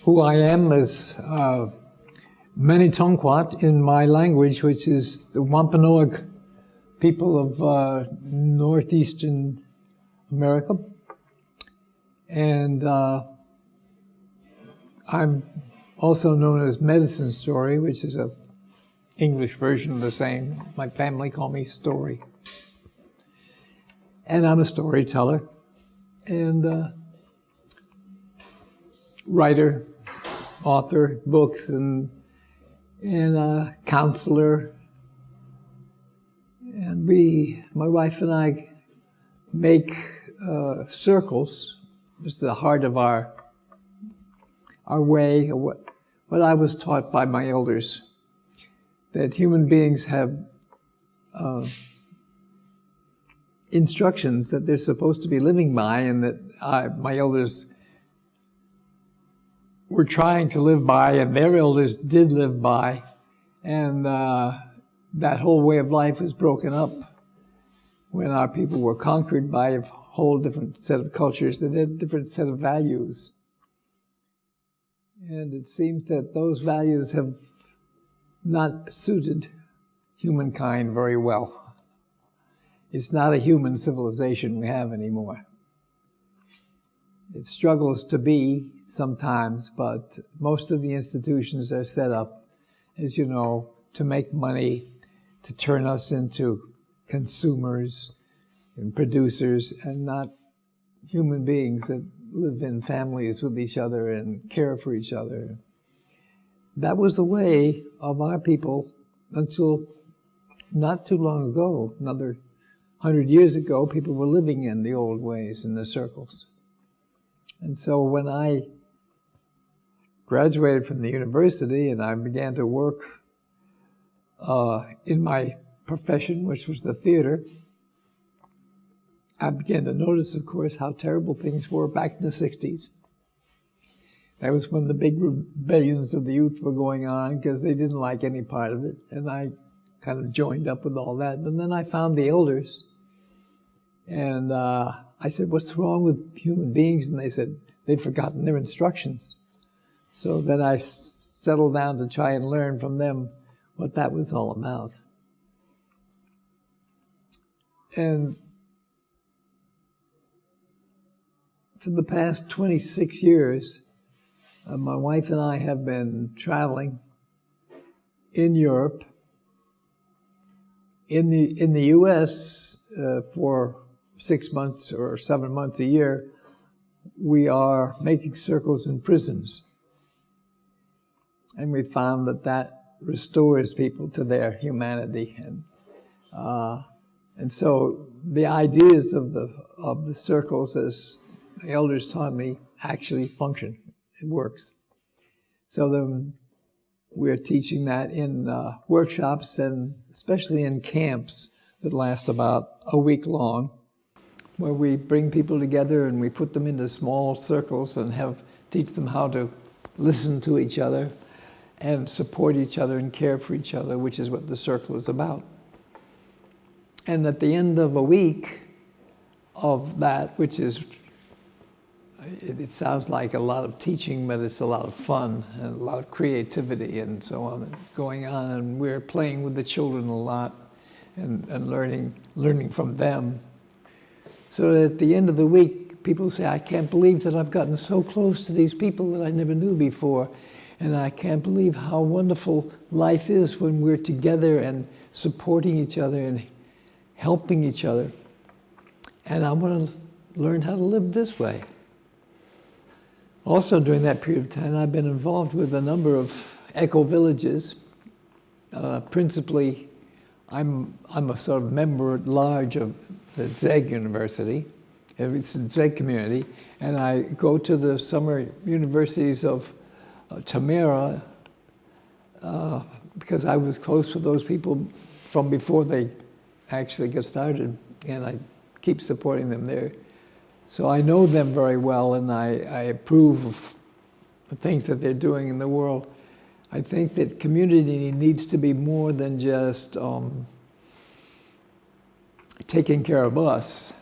who I am is Manitonquat in my language, which is the Wampanoag people of northeastern America. And I'm also known as Medicine Story, which is a English version of the same. My family call me Story. And I'm a storyteller and writer, author, books, and counselor. And my wife and I, make circles. It's the heart of our way, what I was taught by my elders, that human beings have instructions that they're supposed to be living by, and that my elders were trying to live by, and their elders did live by, and that whole way of life was broken up when our people were conquered by a whole different set of cultures that had a different set of values. And it seems that those values have not suited humankind very well. It's not a human civilization we have anymore. It struggles to be sometimes, but most of the institutions are set up, as you know, to make money, to turn us into consumers and producers, and not human beings that live in families with each other and care for each other. That was the way of our people until not too long ago. Another 100 years ago, people were living in the old ways, in the circles. And so when I graduated from the university and I began to work in my profession, which was the theater, I began to notice, of course, how terrible things were back in the 60s. That was when the big rebellions of the youth were going on because they didn't like any part of it. And I kind of joined up with all that. And then I found the elders. And I said, what's wrong with human beings? And they said, they'd forgotten their instructions. So then I settled down to try and learn from them what that was all about. And for the past 26 years, my wife and I have been traveling in Europe, in the U.S. For 6 months or 7 months a year. We are making circles in prisons, and we found that restores people to their humanity, and so the ideas of the circles, as the elders taught me, actually function. It works. So then we're teaching that in workshops, and especially in camps that last about a week long, where we bring people together and we put them into small circles and teach them how to listen to each other and support each other and care for each other, which is what the circle is about. And at the end of a week of that, which is, it sounds like a lot of teaching, but it's a lot of fun and a lot of creativity and so on that's going on. And we're playing with the children a lot and learning from them. So at the end of the week, people say, I can't believe that I've gotten so close to these people that I never knew before. And I can't believe how wonderful life is when we're together and supporting each other and helping each other. And I want to learn how to live this way. Also, during that period of time, I've been involved with a number of eco-villages. Principally, I'm a sort of member at large of the ZEG University. It's a ZEG community. And I go to the summer universities of Tamara because I was close with those people from before they actually get started. And I keep supporting them there. So I know them very well, and I approve of the things that they're doing in the world. I think that community needs to be more than just taking care of us.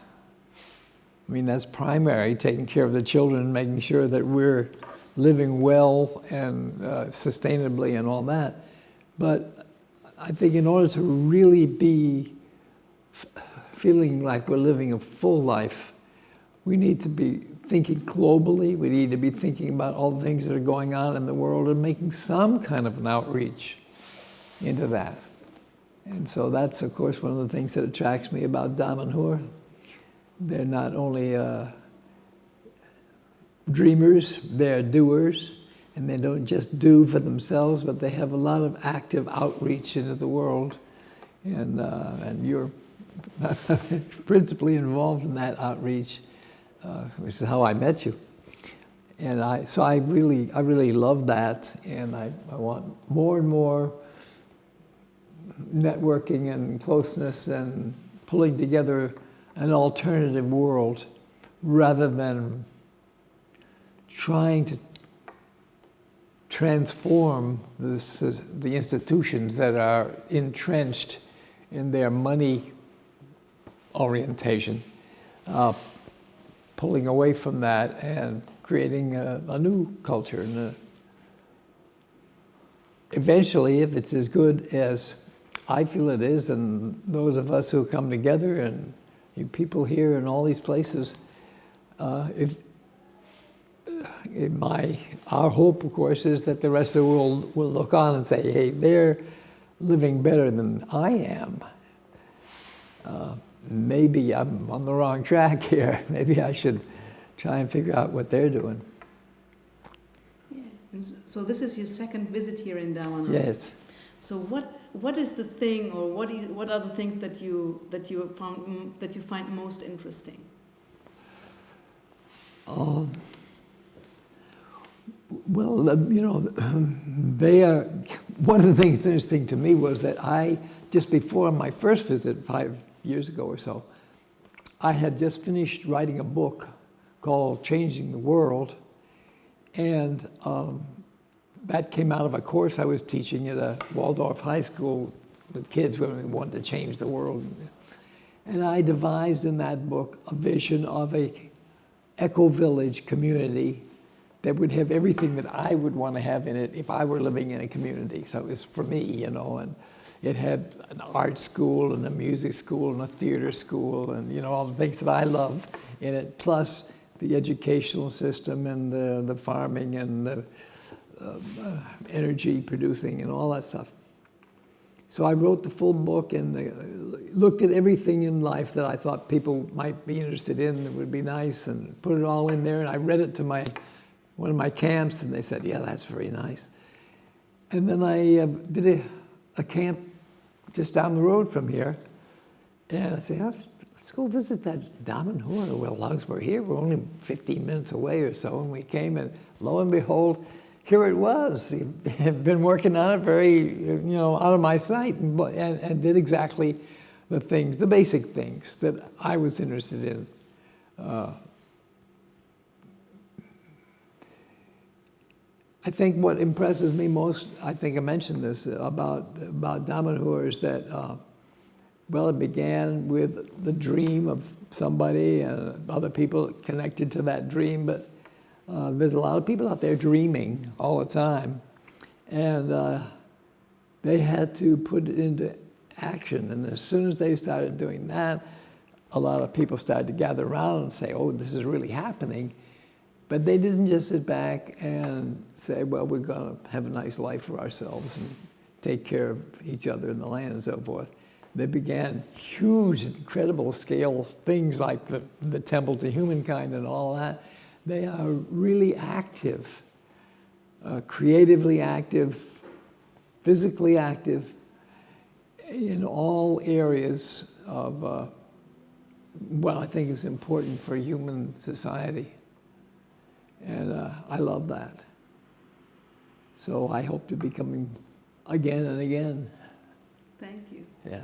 I mean, that's primary, taking care of the children, making sure that we're living well and sustainably and all that. But I think in order to really be feeling like we're living a full life, we need to be thinking globally. We need to be thinking about all the things that are going on in the world and making some kind of an outreach into that. And so that's, of course, one of the things that attracts me about Damanhur. They're not only dreamers, they're doers, and they don't just do for themselves, but they have a lot of active outreach into the world. And you're principally involved in that outreach, which is how I met you. And I really love that, and I want more and more networking and closeness and pulling together an alternative world rather than trying to transform the institutions that are entrenched in their money orientation, pulling away from that and creating a new culture. And eventually, if it's as good as I feel it is, and those of us who come together, and you people here in all these places, our hope, of course, is that the rest of the world will look on and say, hey, they're living better than I am. Maybe I'm on the wrong track here. Maybe I should try and figure out what they're doing. Yeah. So this is your second visit here in Damanhur. Yes. So what is the thing, or what are the things that you find most interesting? Well, they are. One of the things that's interesting to me was that just before my first visit 5 years ago or so, I had just finished writing a book called Changing the World, and that came out of a course I was teaching at a Waldorf high school with kids when we wanted to change the world. And I devised in that book a vision of a eco-village community that would have everything that I would want to have in it if I were living in a community. So it was for me, and it had an art school and a music school and a theater school and, all the things that I love in it, plus the educational system and the farming and the energy producing and all that stuff. So I wrote the full book and looked at everything in life that I thought people might be interested in that would be nice, and put it all in there. And I read it to one of my camps, and they said, yeah, that's very nice. And then I did a camp just down the road from here. And I said, let's go visit that Damanhur. Well, as we're here, we're only 15 minutes away or so. And we came, and lo and behold, here it was. I've been working on it very, out of my sight, and did exactly the things, the basic things that I was interested in. I think what impresses me most, I think I mentioned this about Damanhur, is that, it began with the dream of somebody and other people connected to that dream, but there's a lot of people out there dreaming all the time, and they had to put it into action. And as soon as they started doing that, a lot of people started to gather around and say, oh, this is really happening. But they didn't just sit back and say, well, we're going to have a nice life for ourselves and take care of each other in the land and so forth. They began huge, incredible scale things like the Temple to Humankind and all that. They are really active, creatively active, physically active in all areas of what I think is important for human society. And I love that. So I hope to be coming again and again. Thank you. Yeah.